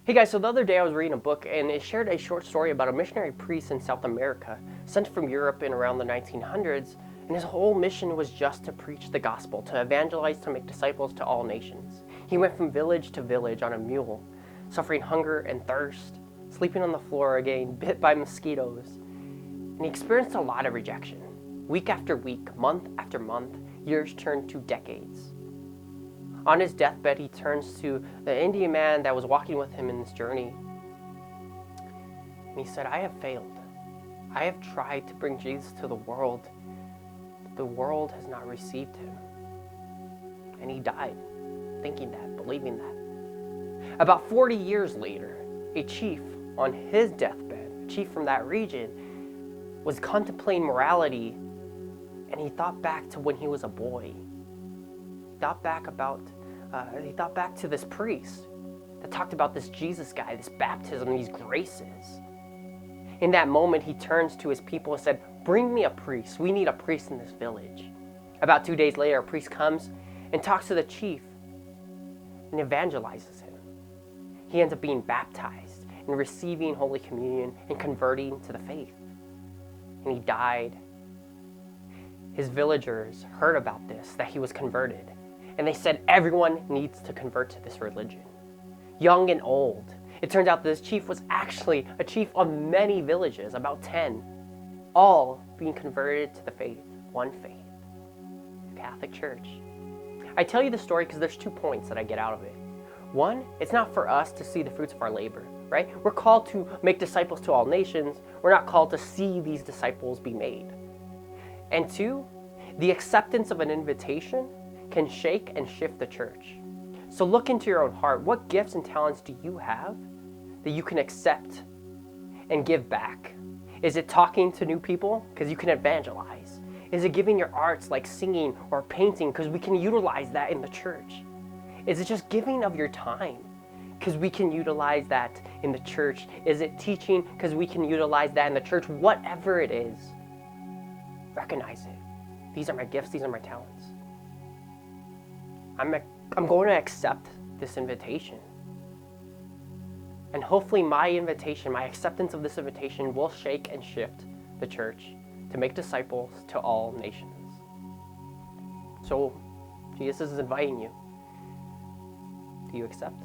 Hey guys, so the other day I was reading a book and it shared a short story about a missionary priest in South America sent from Europe in around the 1900s, and his whole mission was just to preach the gospel, to evangelize, to make disciples to all nations. He went from village to village on a mule, suffering hunger and thirst, sleeping on the floor, getting bit by mosquitoes, and he experienced a lot of rejection. Week after week, month after month, years turned to decades. On his deathbed, he turns to the Indian man that was walking with him in this journey. And he said, I have failed. I have tried to bring Jesus to the world, but the world has not received him. And he died, thinking that, believing that. About 40 years later, a chief on his deathbed, a chief from that region, was contemplating morality, and he thought back to when he was a boy. He thought back to this priest that talked about this Jesus guy, this baptism, these graces. In that moment, he turns to his people and said, bring me a priest. We need a priest in this village. About 2 days later, a priest comes and talks to the chief and evangelizes him. He ends up being baptized and receiving Holy Communion and converting to the faith. And he died. His villagers heard about this, that he was converted. And they said everyone needs to convert to this religion, young and old. It turns out this chief was actually a chief of many villages, about 10, all being converted to the faith, one faith, the Catholic Church. I tell you the story because there's 2 points that I get out of it. One, it's not for us to see the fruits of our labor, right? We're called to make disciples to all nations. We're not called to see these disciples be made. And 2, the acceptance of an invitation can shake and shift the church. So look into your own heart. What gifts and talents do you have that you can accept and give back? Is it talking to new people? Because you can evangelize. Is it giving your arts like singing or painting? Because we can utilize that in the church. Is it just giving of your time? Because we can utilize that in the church. Is it teaching? Because we can utilize that in the church. Whatever it is, recognize it. These are my gifts. These are my talents. I'm going to accept this invitation. And hopefully my invitation, my acceptance of this invitation will shake and shift the church to make disciples to all nations. So Jesus is inviting you. Do you accept?